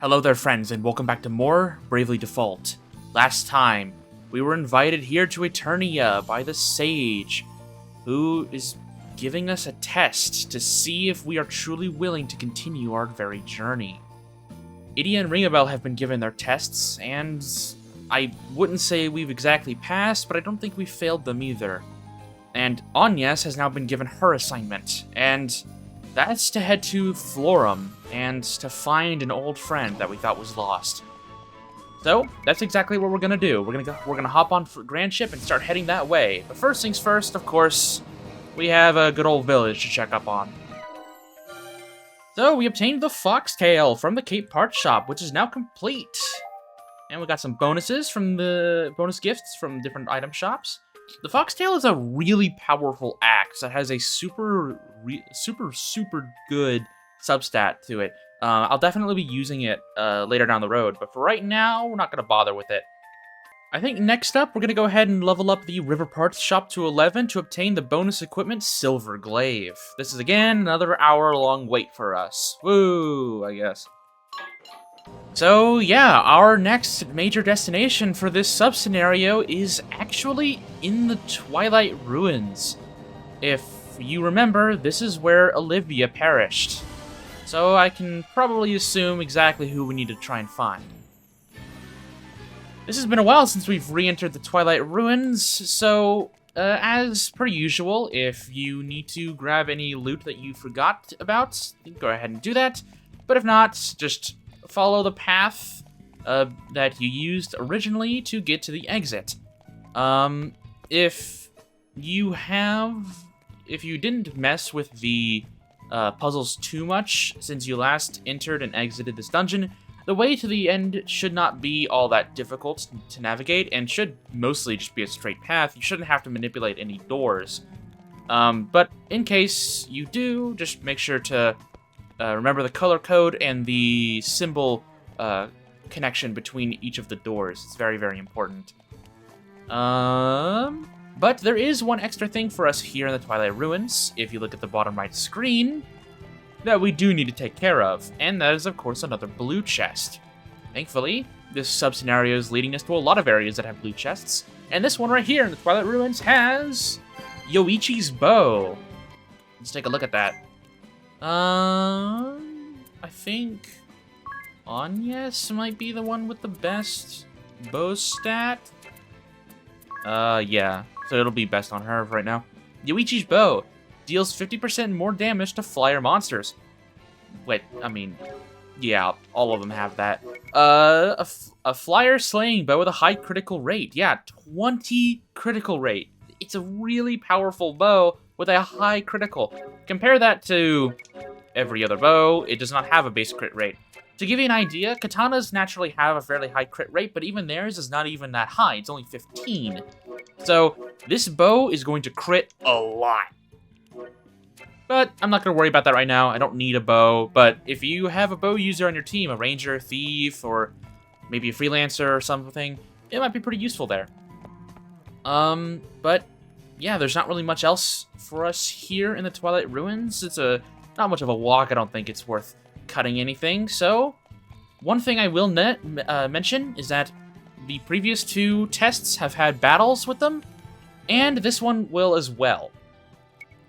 Hello there, friends, and welcome back to more Bravely Default. Last time, we were invited here to Eternia by the Sage, who is giving us a test to see if we are truly willing to continue our very journey. Idia and Ringabel have been given their tests, and I wouldn't say we've exactly passed, but I don't think we failed them either. And Agnes has now been given her assignment, and that's to head to Florum and to find an old friend that we thought was lost. So that's exactly what we're gonna do. We're gonna hop on Grand Ship and start heading that way. But first things first, of course, we have a good old village to check up on. So we obtained the foxtail from the Cape Part Shop, which is now complete. And we got some bonuses from the bonus gifts from different item shops. The foxtail is a really powerful axe that has a super good substat to it. I'll definitely be using it later down the road, but for right now, we're not going to bother with it. I think next up, we're going to go ahead and level up the River Parts shop to 11 to obtain the bonus equipment Silver Glaive. This is, again, another hour-long wait for us. Woo, I guess. So, yeah, our next major destination for this sub-scenario is actually in the Twilight Ruins. If you remember, this is where Olivia perished. So I can probably assume exactly who we need to try and find. This has been a while since we've re-entered the Twilight Ruins, so as per usual, if you need to grab any loot that you forgot about, go ahead and do that. But if not, just follow the path that you used originally to get to the exit. If you didn't mess with the puzzles too much since you last entered and exited this dungeon, the way to the end should not be all that difficult to navigate and should mostly just be a straight path. You shouldn't have to manipulate any doors. But in case you do, just make sure to remember the color code and the symbol connection between each of the doors. It's very, very important. But there is one extra thing for us here in the Twilight Ruins, if you look at the bottom right screen, that we do need to take care of, and that is, of course, another blue chest. Thankfully, this sub-scenario is leading us to a lot of areas that have blue chests, and this one right here in the Twilight Ruins has Yoichi's bow. Let's take a look at that. I think Agnes might be the one with the best bow stat. Yeah. So it'll be best on her right now. Yoichi's bow deals 50% more damage to flyer monsters. Wait, I mean, yeah, all of them have that. A flyer slaying bow with a high critical rate. Yeah, 20 critical rate. It's a really powerful bow with a high critical. Compare that to every other bow. It does not have a base crit rate. To give you an idea, katanas naturally have a fairly high crit rate, but even theirs is not even that high. It's only 15. So this bow is going to crit a lot. But I'm not going to worry about that right now. I don't need a bow, but if you have a bow user on your team, a ranger, a thief, or maybe a freelancer or something, it might be pretty useful there. But yeah, there's not really much else for us here in the Twilight Ruins. It's not much of a walk. I don't think it's worth cutting anything. So one thing I will mention is that the previous two tests have had battles with them, and this one will as well.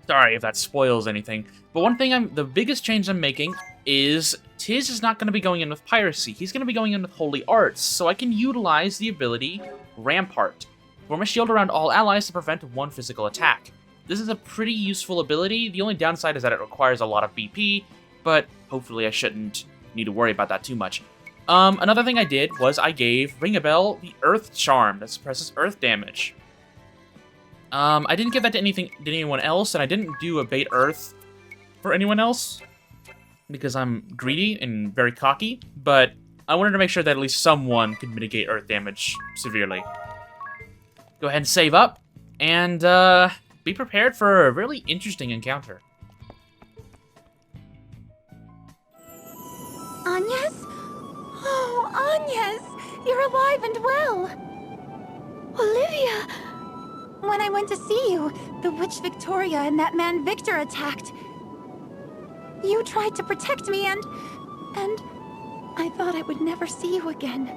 Sorry if that spoils anything, but the biggest change I'm making is Tiz is not going to be going in with Piracy. He's going to be going in with Holy Arts, so I can utilize the ability Rampart. Form a shield around all allies to prevent one physical attack. This is a pretty useful ability. The only downside is that it requires a lot of BP, but hopefully I shouldn't need to worry about that too much. Another thing I did was I gave Ringabel the Earth Charm that suppresses Earth damage. I didn't give that to anyone else, and I didn't do a Bait Earth for anyone else because I'm greedy and very cocky, but I wanted to make sure that at least someone could mitigate Earth damage severely. Go ahead and save up, and be prepared for a really interesting encounter. Agnes? Oh, Agnes! You're alive and well! Olivia! When I went to see you, the witch Victoria and that man Victor attacked. You tried to protect me and I thought I would never see you again.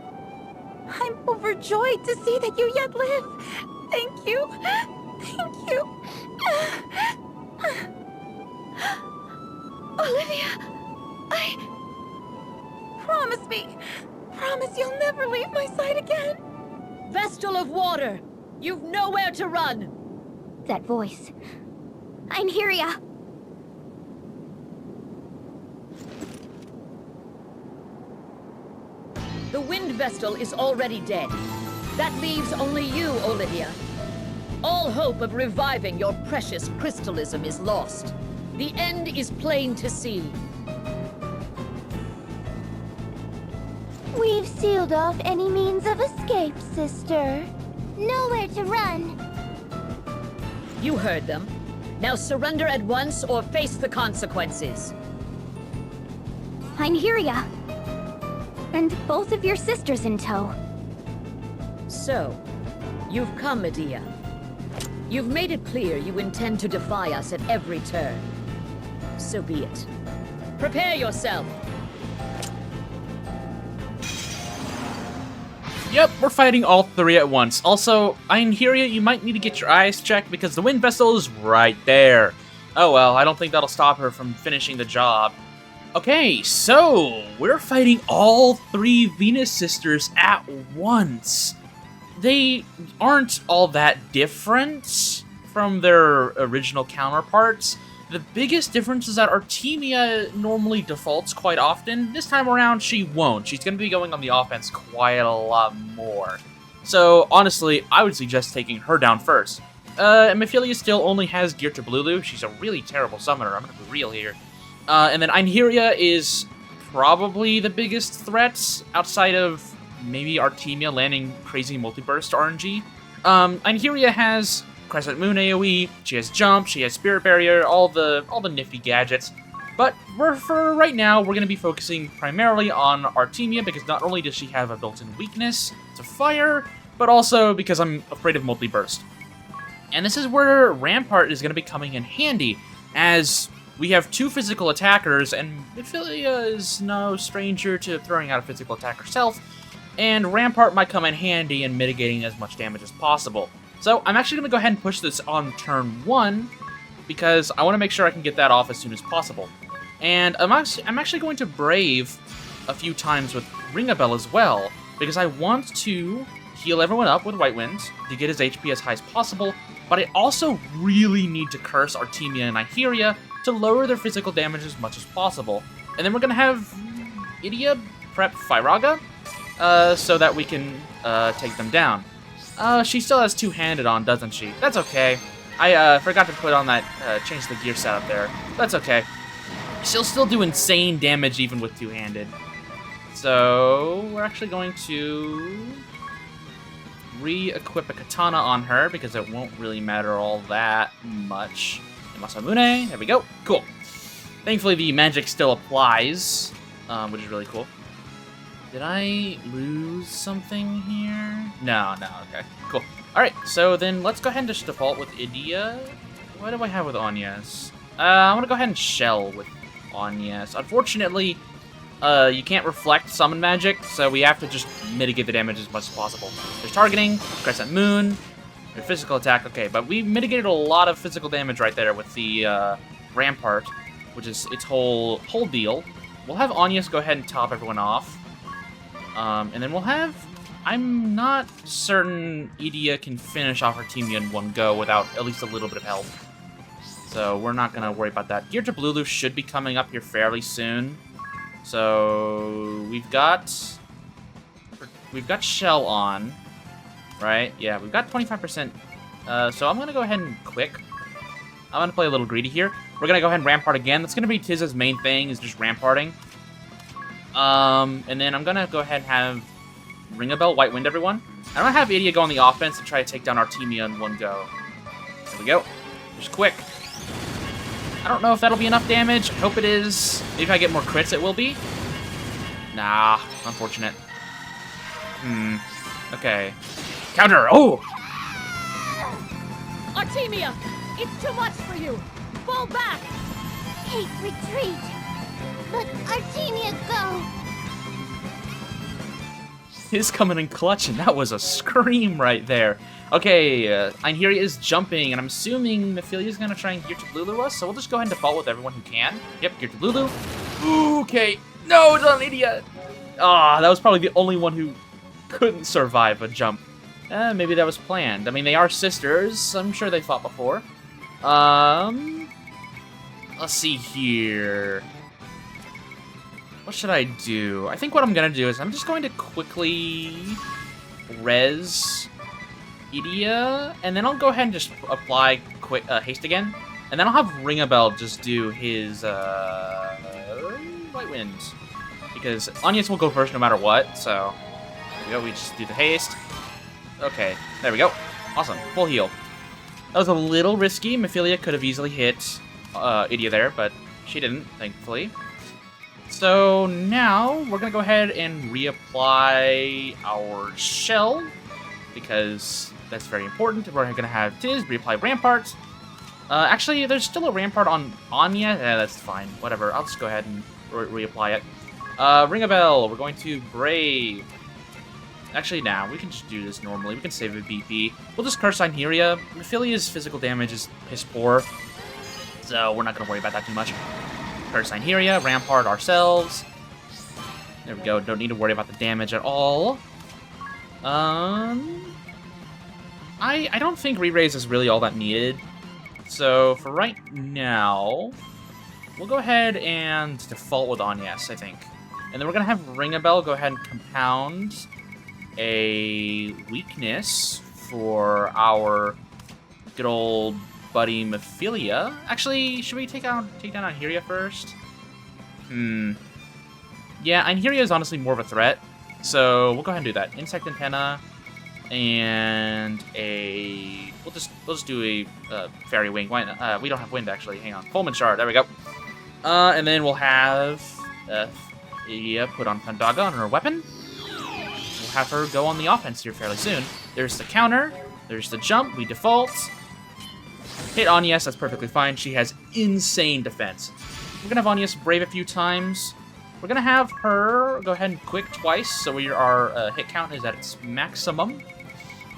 I'm overjoyed to see that you yet live. Thank you. Thank you. Olivia, promise me. Promise you'll never leave my side again. Vestal of Water, you've nowhere to run. That voice. Einherja. The Wind Vestal is already dead. That leaves only you, Olivia. All hope of reviving your precious crystalism is lost. The end is plain to see. We've sealed off any means of escape, sister. Nowhere to run. You heard them. Now surrender at once or face the consequences. Einherja. And both of your sisters in tow. So, you've come, Medea. You've made it clear you intend to defy us at every turn. So be it. Prepare yourself. Yep, we're fighting all three at once. Also, Einherja, you might need to get your eyes checked because the Wind Vessel is right there. Oh well, I don't think that'll stop her from finishing the job. Okay, so we're fighting all three Venus sisters at once. They aren't all that different from their original counterparts. The biggest difference is that Artemia normally defaults quite often. This time around, she won't. She's going to be going on the offense quite a lot more. So, honestly, I would suggest taking her down first. Mephilia still only has Gear to Blulu. She's a really terrible summoner, I'm going to be real here. And then Einherja is probably the biggest threat outside of maybe Artemia landing crazy multiburst RNG. Einherja has Crescent Moon AoE, she has Jump, she has Spirit Barrier, all the nifty gadgets. But for right now, we're going to be focusing primarily on Artemia because not only does she have a built-in weakness to fire, but also because I'm afraid of multiburst. And this is where Rampart is going to be coming in handy, as we have two physical attackers, and Mephilia is no stranger to throwing out a physical attack herself, and Rampart might come in handy in mitigating as much damage as possible. So I'm actually going to go ahead and push this on turn 1, because I want to make sure I can get that off as soon as possible. And I'm actually going to Brave a few times with Ringabel as well, because I want to heal everyone up with White Wind to get his HP as high as possible, but I also really need to curse Artemia and Einherja to lower their physical damage as much as possible. And then we're going to have Edea prep Firaga, so that we can take them down. She still has two-handed on, doesn't she? That's okay. I forgot to put on that, change the gear setup there. That's okay. She'll still do insane damage even with two-handed. So, we're actually going to re-equip a katana on her because it won't really matter all that much. Masamune, there we go. Cool. Thankfully, the magic still applies, which is really cool. Did I lose something here? No, okay, cool. Alright, so then let's go ahead and just default with Edea. What do I have with Anyas? I'm gonna go ahead and shell with Anyas. Unfortunately, you can't reflect summon magic, so we have to just mitigate the damage as much as possible. There's targeting, Crescent Moon, your physical attack, okay, but we mitigated a lot of physical damage right there with the Rampart, which is its whole deal. We'll have Anyas go ahead and top everyone off. And then we'll have... I'm not certain Edea can finish off Artemia in one go without at least a little bit of help. So we're not going to worry about that. Gear to Blulu should be coming up here fairly soon. So we've got Shell on, right? Yeah, we've got 25%. So I'm going to go ahead and quick. I'm going to play a little greedy here. We're going to go ahead and Rampart again. That's going to be Tizza's main thing, is just Ramparting. And then I'm going to go ahead and have Ringabel White Wind everyone. I'm going to have Edea go on the offense and try to take down Artemia in one go. There we go. Just quick. I don't know if that'll be enough damage. I hope it is. Maybe if I get more crits, it will be. Nah, unfortunate. Okay. Counter! Oh! Artemia! It's too much for you! Fall back! Kate, retreat! Let Artemia go! is coming in clutch, and that was a scream right there. Okay, Einherja is jumping, and I'm assuming Mephilia's gonna try and Gear to Blulu us, so we'll just go ahead and default with everyone who can. Yep, Gear to Blulu. Ooh, okay. No, it's not an idiot. Ah, that was probably the only one who couldn't survive a jump. Maybe that was planned. I mean, they are sisters. I'm sure they fought before. Let's see here. What should I do? I think what I'm gonna do is I'm just going to quickly res Edea, and then I'll go ahead and just apply quick haste again, and then I'll have Ringabel just do his White Wind, because Agnes will go first no matter what. So there we go. We just do the haste. Okay, there we go. Awesome, full heal. That was a little risky. Mephilia could have easily hit Edea there, but she didn't, thankfully. So now we're gonna go ahead and reapply our shell, because that's very important. We're gonna have Tiz reapply Rampart. Actually, there's still a Rampart on Anya. Yeah, that's fine. Whatever. I'll just go ahead and reapply it. Ringabel, we're going to Brave. Actually, nah, we can just do this normally. We can save a BP. We'll just curse Einherja. Mephilia's physical damage is piss poor, so we're not gonna worry about that too much. Curse Einherja, Rampart ourselves. There we go. Don't need to worry about the damage at all. I don't think re-raise is really all that needed. So for right now, we'll go ahead and default with Agnes, I think. And then we're gonna have Ringabel go ahead and compound a weakness for our good old buddy Mephilia. Actually, should we take down Einherja first? Yeah, Einherja is honestly more of a threat, so we'll go ahead and do that. Insect Antenna and a we'll just do a Fairy Wing. Why not? We don't have wind actually. Hang on, Fulmin Shard. There we go. And then we'll have Edea put on Pandaga on her weapon. We'll have her go on the offense here fairly soon. There's the counter. There's the jump. We default. Hit Agnes, that's perfectly fine. She has insane defense. We're gonna have Agnes Brave a few times. We're gonna have her go ahead and quick twice, so our hit count is at its maximum.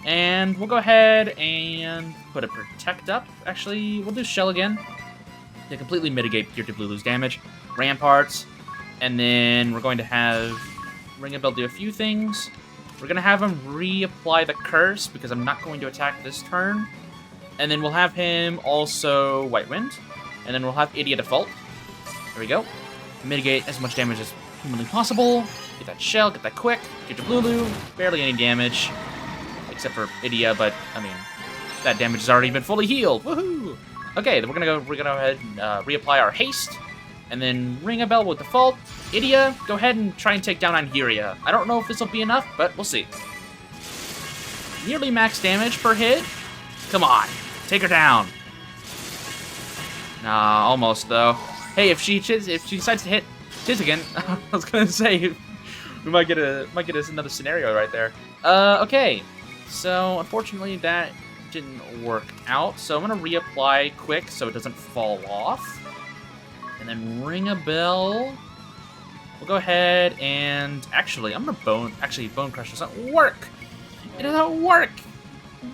And we'll go ahead and put a Protect up. Actually, we'll do Shell again to completely mitigate Gear to Blulu's damage. Ramparts, and then we're going to have Ringabel do a few things. We're gonna have him reapply the curse because I'm not going to attack this turn. And then we'll have him also White Wind. And then we'll have Edea default. There we go. Mitigate as much damage as humanly possible. Get that shell, get that quick. Get to Blulu. Barely any damage. Except for Edea, but, I mean, that damage has already been fully healed. Woohoo! Okay, then we're gonna go ahead and reapply our haste. And then Ringabel with default. Edea, go ahead and try and take down Einherja. I don't know if this will be enough, but we'll see. Nearly max damage per hit. Come on. Take her down. Nah, almost though. Hey, if she decides to hit Tiz again, I was gonna say we might get us another scenario right there. Okay. So unfortunately that didn't work out. So I'm gonna reapply quick so it doesn't fall off. And then Ringabel. We'll go ahead and actually I'm gonna Bone Crush doesn't work. It doesn't work.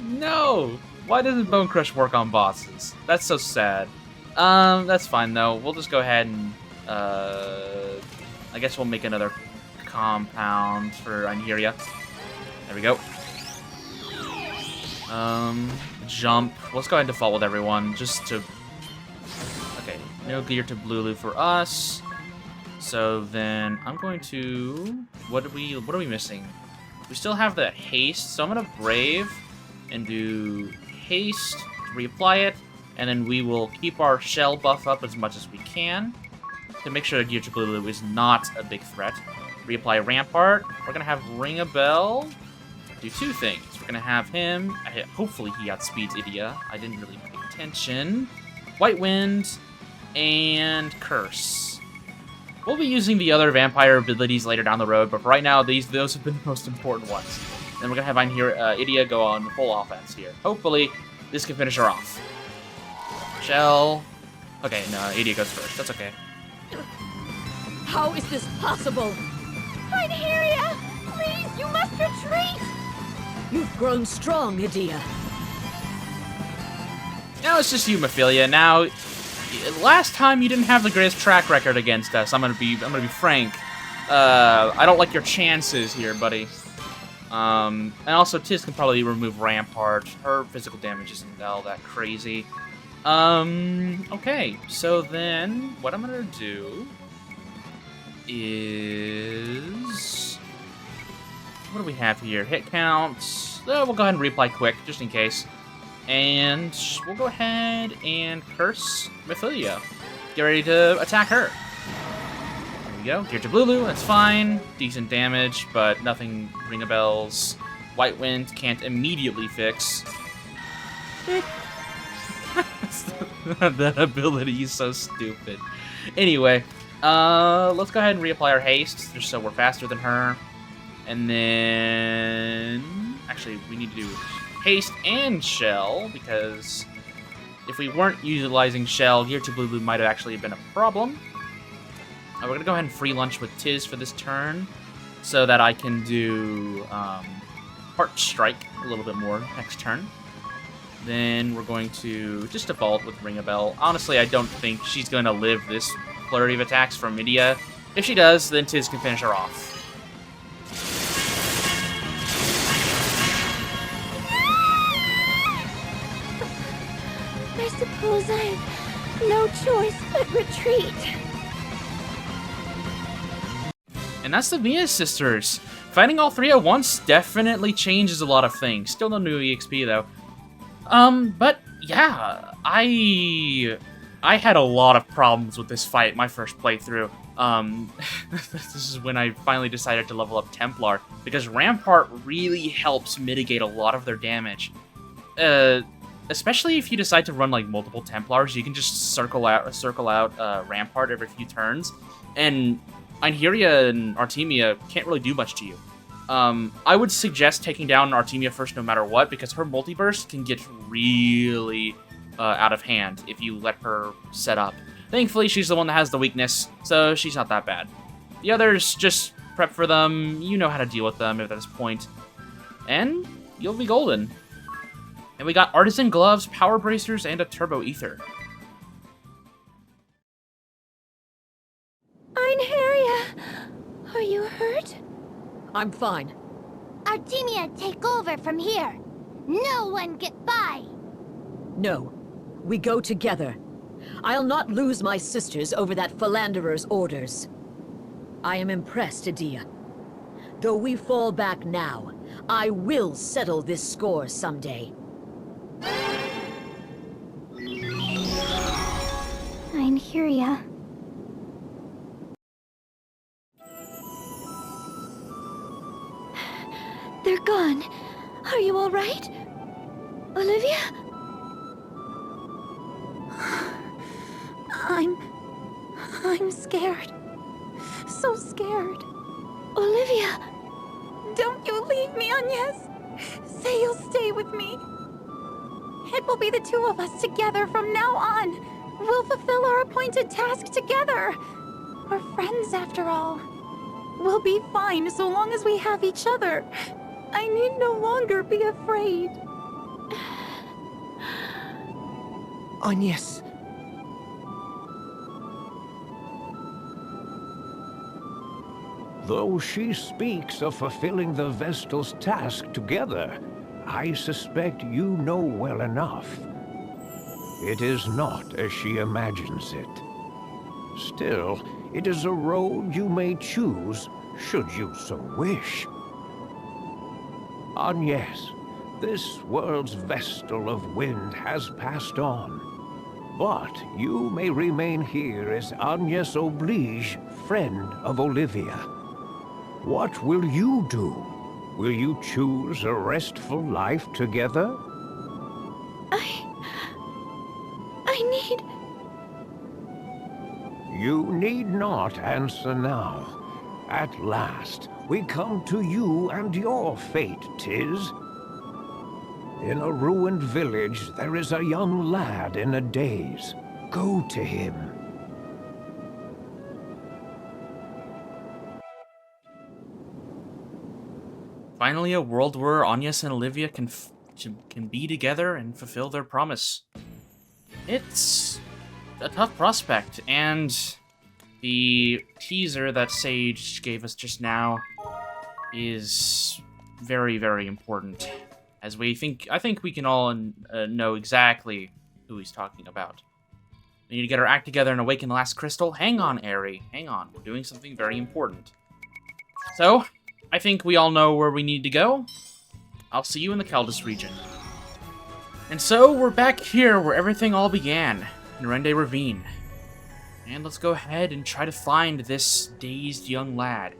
No. Why doesn't Bone Crush work on bosses? That's so sad. That's fine though. We'll just go ahead and I guess we'll make another compound for Einherja. There we go. Jump. Let's go ahead and default with everyone just to. Okay, no Gear to Blulu for us. So then I'm going to. What are we missing? We still have the haste, so I'm gonna Brave and do haste to reapply it, and then we will keep our shell buff up as much as we can to make sure that Gear to Blulu is not a big threat. Reapply Rampart. We're gonna have Ringabel do two things. We're gonna have him. Hopefully he outspeeds Edea. I didn't really pay attention. White Wind and Curse. We'll be using the other vampire abilities later down the road, but for right now, those have been the most important ones. Then we're gonna have Edea go on full offense here. Hopefully, this can finish her off. Shell. Okay, no, Edea goes first. That's okay. How is this possible? Einherja! Please, you must You've grown strong, Edea. Now it's just you, Mephilia. Now, last time you didn't have the greatest track record against us. I'm gonna be frank. I don't like your chances here, buddy. And also, Tiz can probably remove Rampart. Her physical damage isn't all that crazy. Okay, so then what I'm gonna do is... What do we have here? Hit counts. We'll go ahead and reapply quick, just in case. And we'll go ahead and curse Mephilia. Get ready to attack her. There we go. Gear to Blulu, that's fine. Decent damage, but nothing ring a bells. White Wind can't immediately fix. That ability is so stupid. Anyway, let's go ahead and reapply our haste, just so we're faster than her. And then... Actually, we need to do haste and shell, because if we weren't utilizing shell, Gear to Blulu might have actually been a problem. We're going to go ahead and free lunch with Tiz for this turn, so that I can do Heart Strike a little bit more next turn. Then we're going to just default with Ring a Bell. Honestly, I don't think she's going to live this flurry of attacks from Edea. If she does, then Tiz can finish her off. I suppose I have no choice but retreat. And that's the Mia sisters. Fighting all three at once definitely changes a lot of things. Still no new EXP though. But yeah, I had a lot of problems with this fight my first playthrough. This is when I finally decided to level up Templar, because Rampart really helps mitigate a lot of their damage. Especially if you decide to run like multiple Templars, you can just circle out Rampart every few turns, and Einherja and Artemia can't really do much to you. I would suggest taking down Artemia first no matter what, because her multiburst can get really out of hand if you let her set up. Thankfully, she's the one that has the weakness, so she's not that bad. The others, just prep for them, you know how to deal with them at this point, and you'll be golden. And we got Artisan Gloves, Power Bracers, and a Turbo Ether. Einherja, are you hurt? I'm fine. Artemia, take over from here. No one get by. No, we go together. I'll not lose my sisters over that philanderer's orders. I am impressed, Edea. Though we fall back now, I will settle this score someday. Einherja. They're gone. Are you all right? Olivia? I'm scared. So scared. Olivia! Don't you leave me, Agnes! Say you'll stay with me. It will be the two of us together from now on. We'll fulfill our appointed task together. We're friends, after all. We'll be fine so long as we have each other. I need no longer be afraid. Agnes. Though she speaks of fulfilling the Vestal's task together, I suspect you know well enough. It is not as she imagines it. Still, it is a road you may choose, should you so wish. Agnes, this world's Vestal of Wind has passed on. But you may remain here as Agnes Oblige, friend of Olivia. What will you do? Will you choose a restful life together? I need... You need not answer now. At last, we come to you and your fate, Tiz. In a ruined village, there is a young lad in a daze. Go to him. Finally, a world where Agnes and Olivia can be together and fulfill their promise. It's a tough prospect, and the teaser that Sage gave us just now is very, very important. As I think we can all know exactly who he's talking about. We need to get our act together and awaken the last crystal. Hang on, Aerie. Hang on. We're doing something very important. So, I think we all know where we need to go. I'll see you in the Kaldis region. And so, we're back here where everything all began, in Nerende Ravine. And let's go ahead and try to find this dazed young lad.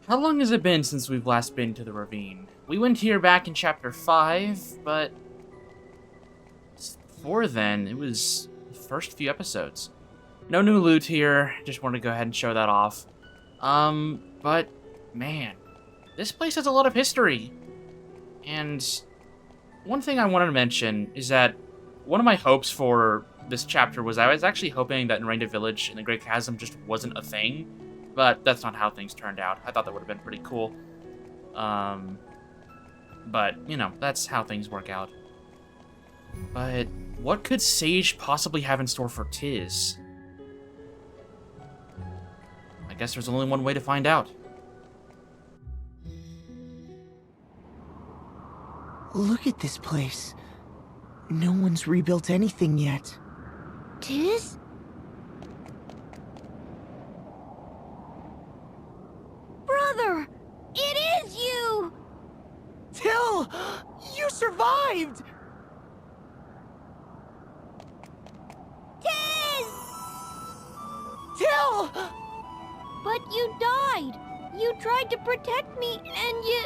How long has it been since we've last been to the ravine? We went here back in Chapter 5, but before then, it was the first few episodes. No new loot here, just wanted to go ahead and show that off. But, man, this place has a lot of history. And one thing I wanted to mention is that one of my hopes for this chapter was I was actually hoping that Nerende Village and the Great Chasm just wasn't a thing, but that's not how things turned out. I thought that would have been pretty cool. But, you know, that's how things work out. But what could Sage possibly have in store for Tiz? I guess there's only one way to find out. Look at this place. No one's rebuilt anything yet. Tiz? Brother! It is you! Till! You survived! Tiz! Till! But you died! You tried to protect me, and you...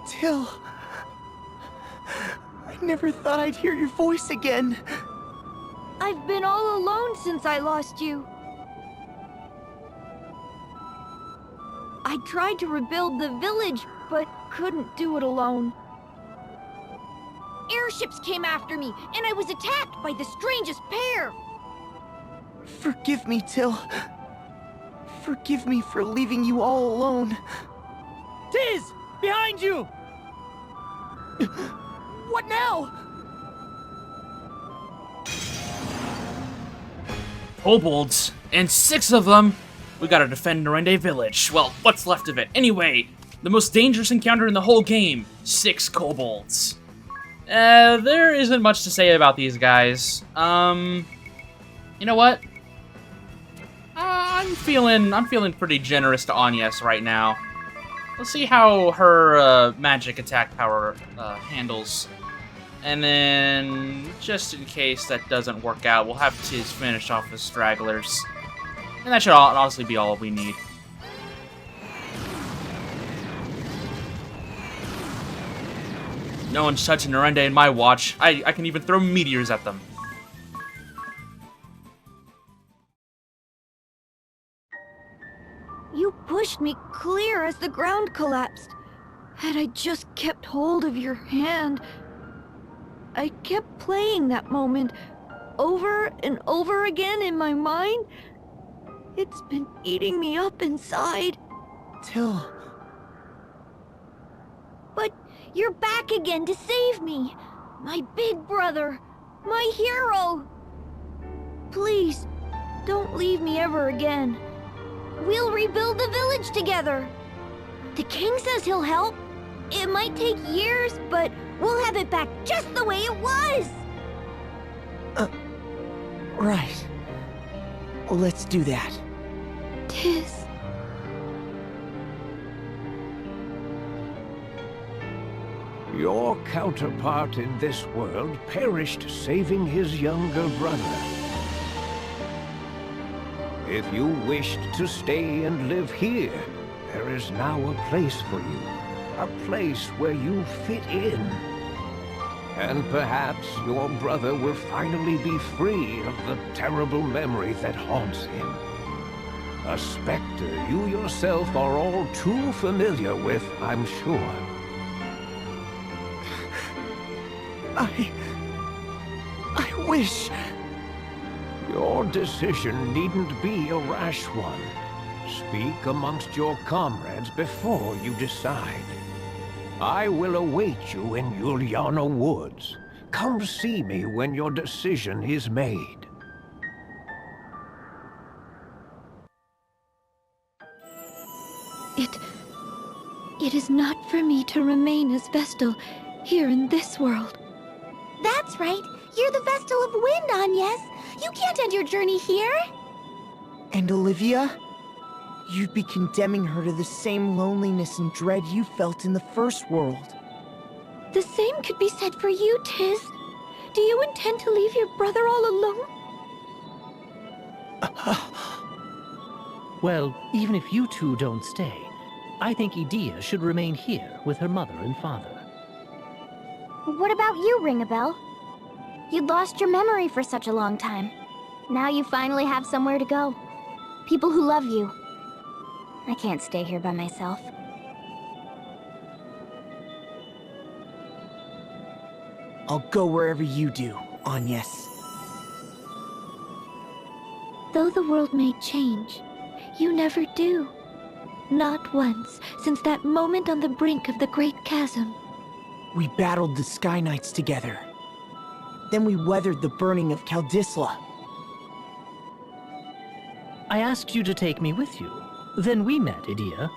Till... I never thought I'd hear your voice again. I've been all alone since I lost you. I tried to rebuild the village, but couldn't do it alone. Airships came after me, and I was attacked by the strangest pair. Forgive me, Till. Forgive me for leaving you all alone. Tiz! Behind you! What now? Kobolds, and 6 of them! We gotta defend Nerende Village. Well, what's left of it? Anyway, the most dangerous encounter in the whole game. 6 kobolds. There isn't much to say about these guys. You know what? I'm feeling pretty generous to Agnes right now. Let's see how her magic attack power handles. And then, just in case that doesn't work out, we'll have Tiz finish off the stragglers. And that should honestly be all we need. No one's touching Nerende in my watch. I can even throw meteors at them. You pushed me clear as the ground collapsed. Had I just kept hold of your hand... I kept playing that moment over and over again in my mind. It's been eating me up inside. Till... But you're back again to save me. My big brother. My hero. Please, don't leave me ever again. We'll rebuild the village together. The king says he'll help. It might take years, but we'll have it back just the way it was. Right. Let's do that. Tiz. Your counterpart in this world perished saving his younger brother. If you wished to stay and live here, there is now a place for you. A place where you fit in. And perhaps your brother will finally be free of the terrible memory that haunts him. A specter you yourself are all too familiar with, I'm sure. I wish... Your decision needn't be a rash one. Speak amongst your comrades before you decide. I will await you in Juliana Woods. Come see me when your decision is made. It is not for me to remain as Vestal here in this world. That's right. You're the Vestal of Wind, Agnes. You can't end your journey here. And Olivia? You'd be condemning her to the same loneliness and dread you felt in the first world. The same could be said for you, Tiz. Do you intend to leave your brother all alone? Well, even if you two don't stay, I think Edea should remain here with her mother and father. What about you, Ringabel? You'd lost your memory for such a long time. Now you finally have somewhere to go. People who love you. I can't stay here by myself. I'll go wherever you do, Agnes. Though the world may change, you never do. Not once, since that moment on the brink of the Great Chasm. We battled the Sky Knights together. Then we weathered the burning of Kaldisla. I asked you to take me with you. Then we met, Edea.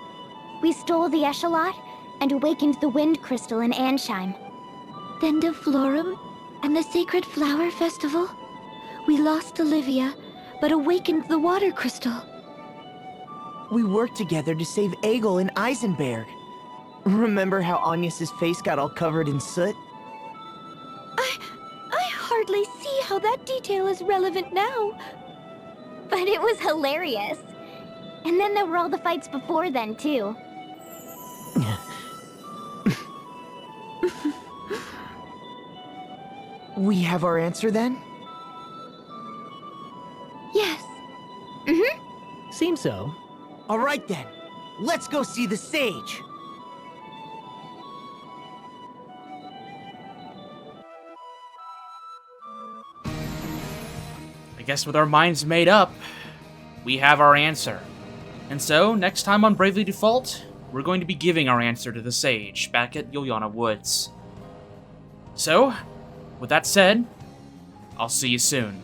We stole the Echelot and awakened the Wind Crystal in Ansheim. Then to Florum and the Sacred Flower Festival. We lost Olivia, but awakened the Water Crystal. We worked together to save Egil and Eisenberg. Remember how Agnes's face got all covered in soot? I hardly see how that detail is relevant now. But it was hilarious. And then there were all the fights before then, too. We have our answer then? Yes. Seems so. All right then. Let's go see the sage. I guess with our minds made up, we have our answer. And so, next time on Bravely Default, we're going to be giving our answer to the sage back at Juliana Woods. So, with that said, I'll see you soon.